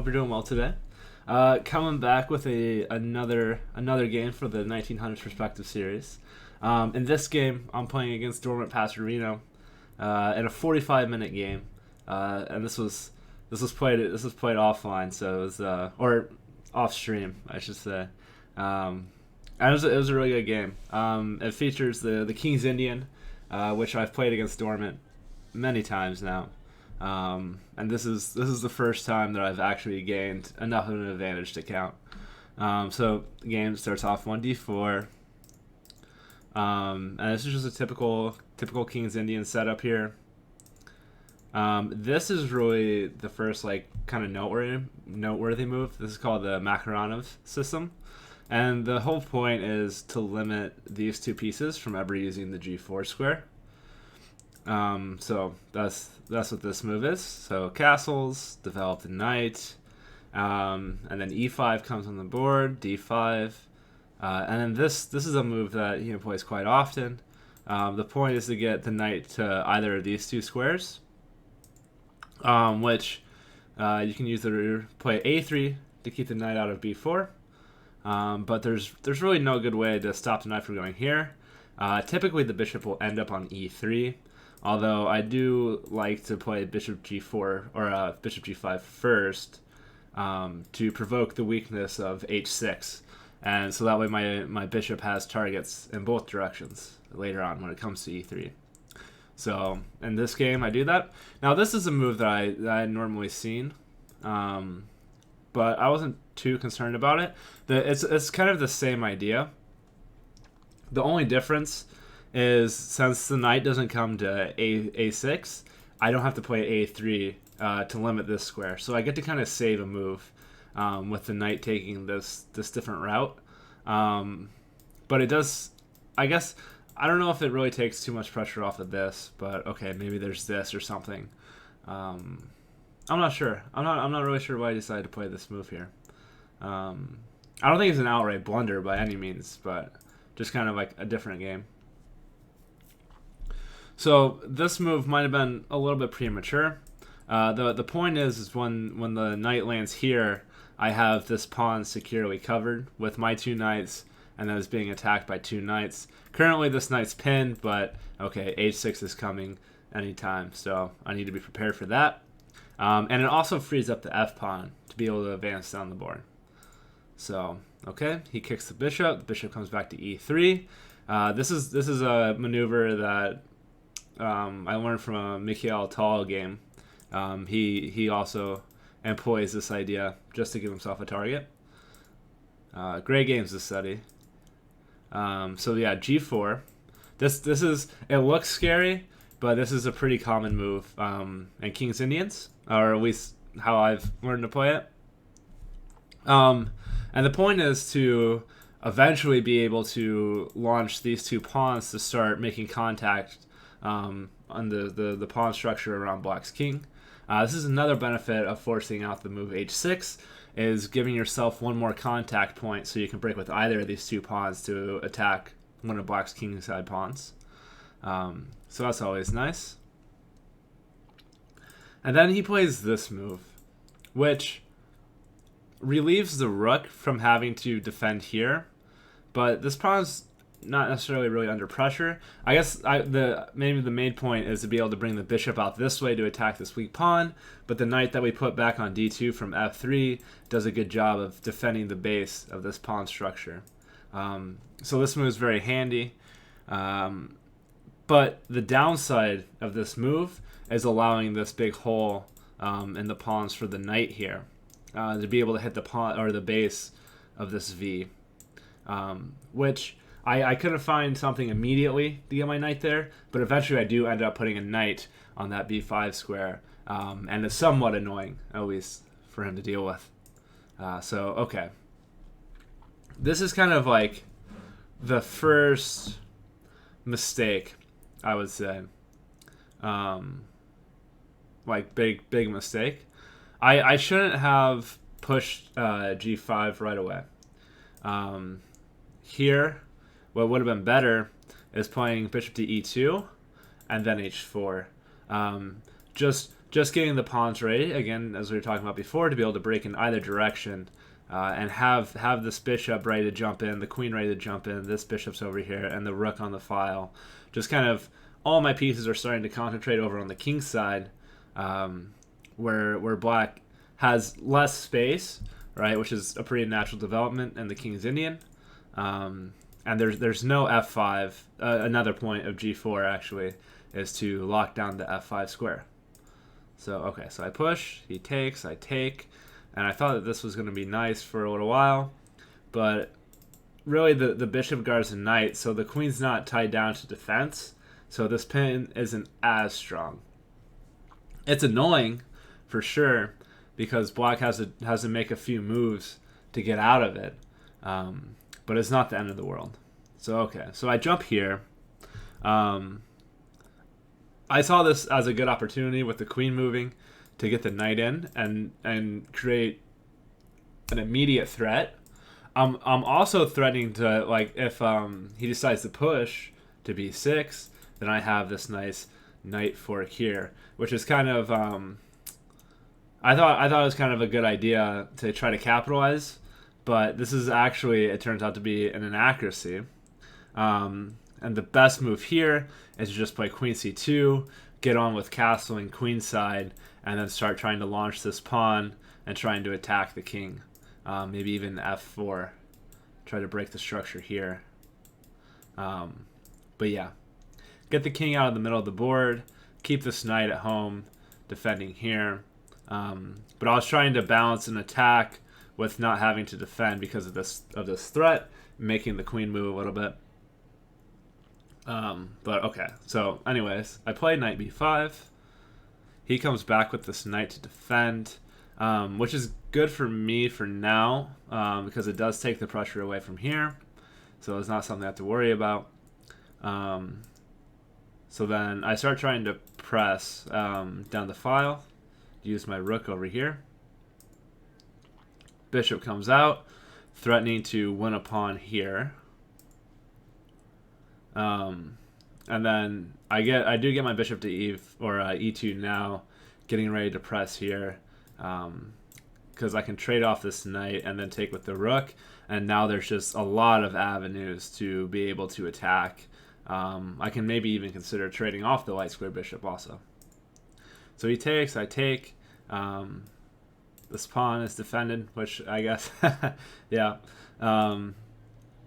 you're doing well today. Coming back with another game for the 1900s Perspective series. In this game, I'm playing against Dormantpatzer in a 45-minute game, and this was played offline, so it was or off stream, I should say. And it was a really good game. It features the King's Indian, which I've played against Dormant many times now. And this is the first time that I've actually gained enough of an advantage to count. So the game starts off 1d4, and this is just a typical King's Indian setup here. This is really the first kind of noteworthy move. This is called the Makaronov system, and the whole point is to limit these two pieces from ever using the G4 square. So that's what this move is. So castles, develop the knight, and then e5 comes on the board, d5, and then this is a move that he plays quite often. The point is to get the knight to either of these two squares, which you can use to play a3 to keep the knight out of b4. But there's really no good way to stop the knight from going here. Typically the bishop will end up on e3. Although I do like to play bishop g4 or bishop g5 first to provoke the weakness of h6, and so that way my bishop has targets in both directions later on when it comes to e3. So in this game I do that. Now this is a move that I had normally seen, but I wasn't too concerned about it. It's kind of the same idea. The only difference is since the knight doesn't come to a6, I don't have to play a3 to limit this square. So I get to kind of save a move with the knight taking this different route. But it does, I guess, I don't know if it really takes too much pressure off of this, but okay, maybe there's this or something. I'm not sure. I'm not really sure why I decided to play this move here. I don't think it's an outright blunder by any means, but just kind of like a different game. So this move might have been a little bit premature. The point is when the knight lands here, I have this pawn securely covered with my two knights, and then it's being attacked by two knights. Currently this knight's pinned, but okay, h6 is coming anytime, so I need to be prepared for that. And it also frees up the f pawn to be able to advance down the board. So okay, he kicks the bishop comes back to e3. This is a maneuver that I learned from a Mikhail Tal game. He also employs this idea just to give himself a target. Great games to study. So yeah, g4. This is, it looks scary, but this is a pretty common move in King's Indians, or at least how I've learned to play it. And the point is to eventually be able to launch these two pawns to start making contact on the pawn structure around black's king. This is another benefit of forcing out the move h6, is giving yourself one more contact point so you can break with either of these two pawns to attack one of black's king side pawns. So that's always nice. And then he plays this move, which relieves the rook from having to defend here, but this pawn's not necessarily really under pressure. I guess maybe the main point is to be able to bring the bishop out this way to attack this weak pawn, but the knight that we put back on d2 from f3 does a good job of defending the base of this pawn structure. So this move is very handy, but the downside of this move is allowing this big hole in the pawns for the knight here to be able to hit the pawn or the base of this v, which I couldn't find something immediately to get my knight there, but eventually I do end up putting a knight on that b5 square, and it's somewhat annoying, at least for him to deal with. So, okay. This is kind of like the first mistake, I would say. Like, big mistake. I shouldn't have pushed g5 right away. Here, what would have been better is playing bishop to e2 and then h4. Just just getting the pawns ready, again, as we were talking about before, to be able to break in either direction. And have this bishop ready to jump in, the queen ready to jump in, this bishop's over here, and the rook on the file. Just kind of all my pieces are starting to concentrate over on the king side, where black has less space, right, which is a pretty natural development, and the king is Indian. And there's no f5. Another point of g4 actually is to lock down the f5 square. So okay, so I push, he takes, I take. And I thought that this was going to be nice for a little while, but really the bishop guards the knight, so the queen's not tied down to defense, so this pin isn't as strong. It's annoying, for sure, because black has to make a few moves to get out of it, but it's not the end of the world. So okay, so I jump here. I saw this as a good opportunity with the queen moving to get the knight in and create an immediate threat. I'm also threatening to, like, if he decides to push to b6, then I have this nice knight fork here, which is kind of I thought it was kind of a good idea to try to capitalize, but this is actually, it turns out to be an inaccuracy. And the best move here is to just play queen c2, get on with castling queenside, and then start trying to launch this pawn and trying to attack the king. Maybe even f4. Try to break the structure here. But yeah. Get the king out of the middle of the board. Keep this knight at home, defending here. But I was trying to balance an attack with not having to defend because of this threat, making the queen move a little bit. But okay, so anyways, I play knight b5. He comes back with this knight to defend, which is good for me for now, because it does take the pressure away from here. So it's not something I have to worry about. So then I start trying to press down the file, use my rook over here. Bishop comes out, threatening to win a pawn here. And then I do get my bishop to e2 now, getting ready to press here, because I can trade off this knight and then take with the rook, and now there's just a lot of avenues to be able to attack. I can maybe even consider trading off the light square bishop also. So he takes, I take. This pawn is defended, which I guess, yeah.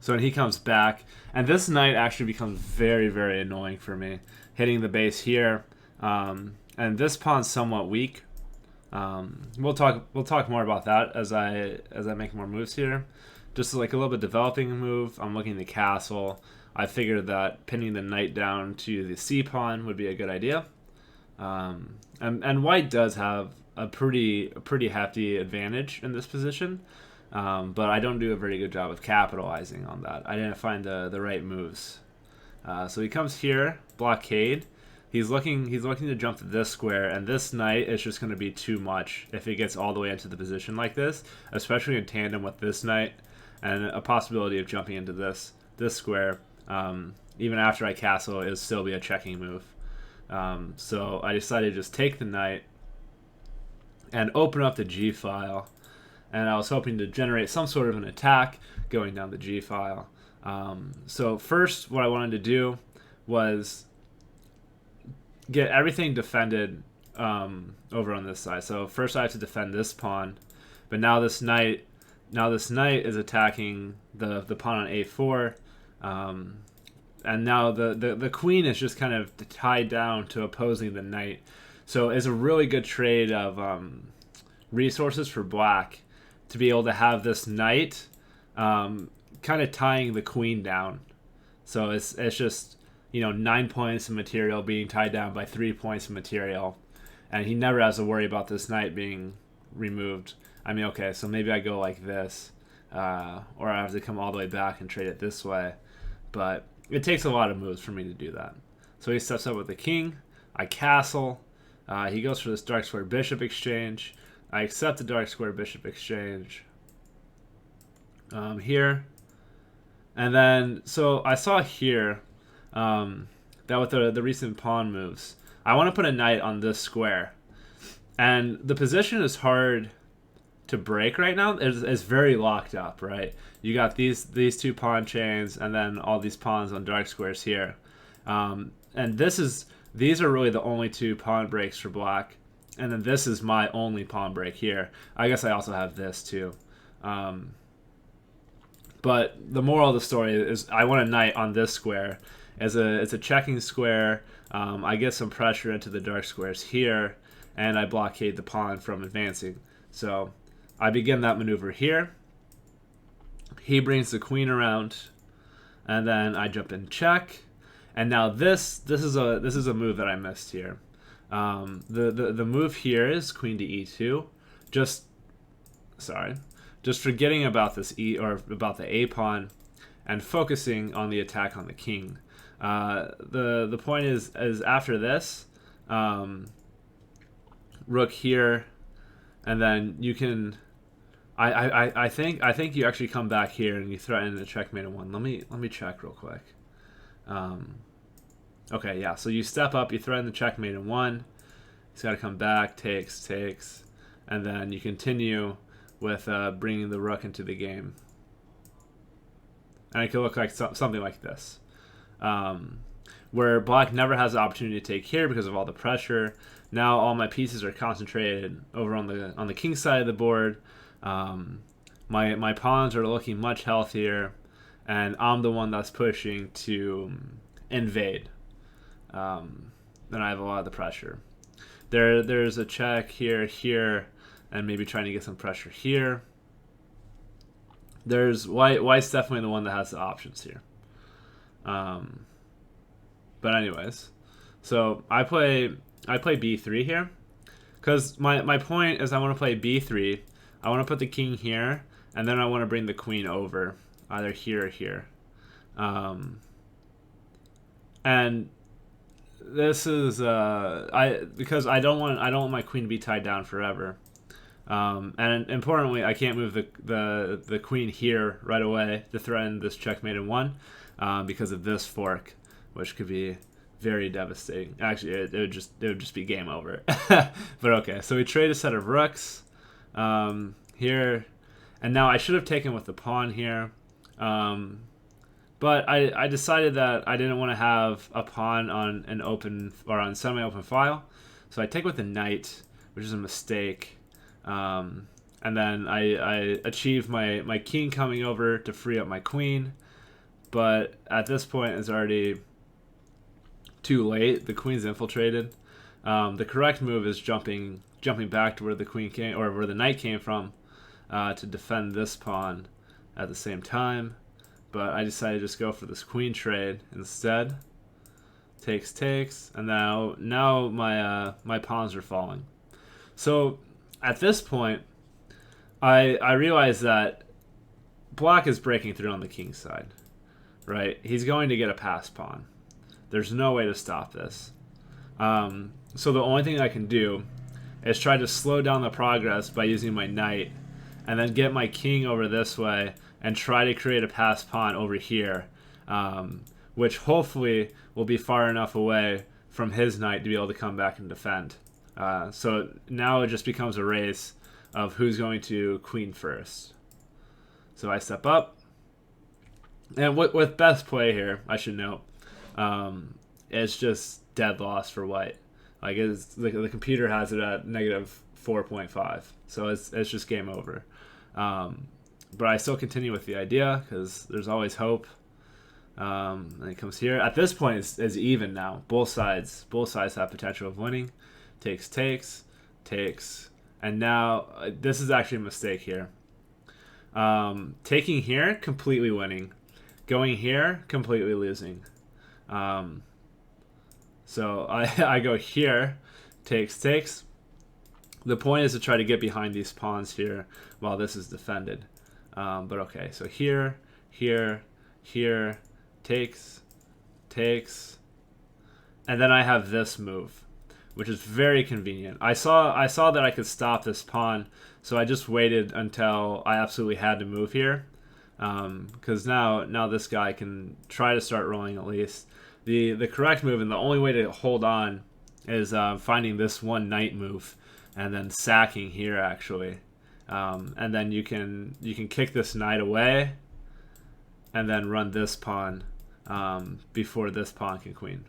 So when he comes back, and this knight actually becomes very, very annoying for me, hitting the base here, and this pawn's somewhat weak. We'll talk more about that as I make more moves here. Just like a little bit developing move, I'm looking to castle. I figured that pinning the knight down to the c pawn would be a good idea, and white does have a pretty hefty advantage in this position. But I don't do a very good job of capitalizing on that. I didn't find the right moves. So he comes here, blockade. He's looking to jump to this square, and this knight is just going to be too much if it gets all the way into the position like this, especially in tandem with this knight, and a possibility of jumping into this square, even after I castle, is still be a checking move. So I decided to just take the knight and open up the G file. And I was hoping to generate some sort of an attack going down the G file. So first, what I wanted to do was get everything defended over on this side. So first I have to defend this pawn, but now this knight is attacking the pawn on a4, and now the queen is just kind of tied down to opposing the knight. So it's a really good trade of resources for black to be able to have this knight kind of tying the queen down. So it's just, 9 points of material being tied down by 3 points of material, and he never has to worry about this knight being removed. I mean, okay, so maybe I go like this, or I have to come all the way back and trade it this way, but it takes a lot of moves for me to do that. So he steps up with the king. I castle. He goes for this dark square bishop exchange. I accept the dark square bishop exchange here. And then, so I saw here that with the recent pawn moves, I want to put a knight on this square. And the position is hard to break right now. It's very locked up, right? You got these two pawn chains, and then all these pawns on dark squares here. And these are really the only two pawn breaks for black. And then this is my only pawn break here. I guess I also have this too. But the moral of the story is I want a knight on this square. It's a checking square. I get some pressure into the dark squares here, and I blockade the pawn from advancing. So I begin that maneuver here. He brings the queen around, and then I jump in check. And now this is a move that I missed here. The move here is queen to e2. Just forgetting about this about the a pawn, and focusing on the attack on the king. The point is after this, rook here, and then you can. I think you actually come back here and you threaten the checkmate in one. Let me check real quick. Okay, yeah. So you step up, you threaten the checkmate in one. He's got to come back, takes, and then you continue with bringing the rook into the game. And it could look like something like this, where black never has the opportunity to take here because of all the pressure. Now all my pieces are concentrated over on the king side of the board. My pawns are looking much healthier, and I'm the one that's pushing to invade. Then I have a lot of the pressure. There's a check here, and maybe trying to get some pressure here. There's white's definitely the one that has the options here. But anyways, so I play b3 here, because my point is I want to play b3. I want to put the king here, and then I want to bring the queen over, either here or here. And this is because I don't want my queen to be tied down forever. And importantly, I can't move the queen here right away to threaten this checkmate in one, because of this fork, which could be very devastating. Actually, it would just be game over. But okay, so we trade a set of rooks here, and now I should have taken with the pawn here, but I decided that I didn't want to have a pawn on an open or on semi-open file, so I take with the knight, which is a mistake. And then I achieve my king coming over to free up my queen, but at this point it's already too late. The queen's infiltrated. The correct move is jumping back to where the queen came, or where the knight came from, to defend this pawn at the same time. But I decided to just go for this queen trade instead. Takes, and now my pawns are falling. So at this point, I realize that black is breaking through on the king's side, right? He's going to get a pass pawn. There's no way to stop this. So the only thing I can do is try to slow down the progress by using my knight, and then get my king over this way and try to create a pass pawn over here, which hopefully will be far enough away from his knight to be able to come back and defend. So now it just becomes a race of who's going to queen first. So I step up, and with best play here, I should note, it's just dead loss for white. Like the computer has it at negative 4.5, so it's just game over. But I still continue with the idea because there's always hope. And it comes here. At this point, it's even now. Both sides have potential of winning. Takes, and now this is actually a mistake here. Taking here, completely winning. Going here, completely losing. So I go here, takes. The point is to try to get behind these pawns here while this is defended. But okay, so here, takes, and then I have this move, which is very convenient. I saw that I could stop this pawn, so I just waited until I absolutely had to move here, because now this guy can try to start rolling at least. The correct move, and the only way to hold on, is finding this one knight move, and then sacking here actually, and then you can kick this knight away, and then run this pawn before this pawn can queen.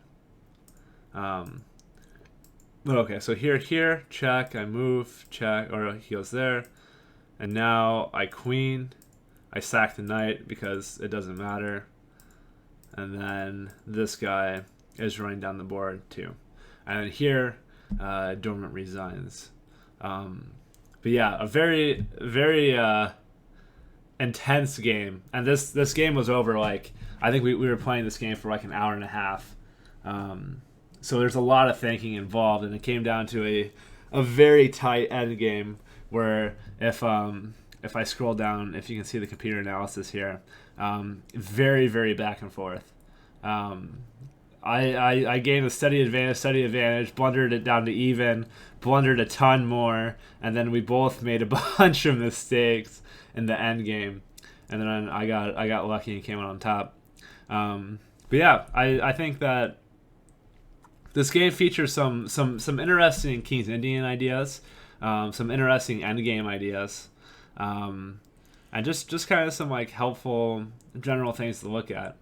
Okay, so here, check, I move, check, or he goes there, and now I queen, I sack the knight because it doesn't matter, and then this guy is running down the board too, and then here, Dormant resigns. But yeah, a very, very intense game, and this game was over like, I think we were playing this game for like an hour and a half. So there's a lot of thinking involved, and it came down to a very tight end game where if I scroll down, if you can see the computer analysis here, very, very back and forth. I gained a steady advantage, blundered it down to even, blundered a ton more, and then we both made a bunch of mistakes in the end game, and then I got lucky and came out on top. But yeah, I think that this game features some interesting King's Indian ideas, some interesting endgame ideas, and just kind of some like helpful general things to look at.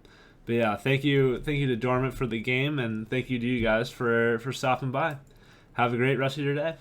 But yeah, thank you to Dormant for the game, and thank you to you guys for stopping by. Have a great rest of your day.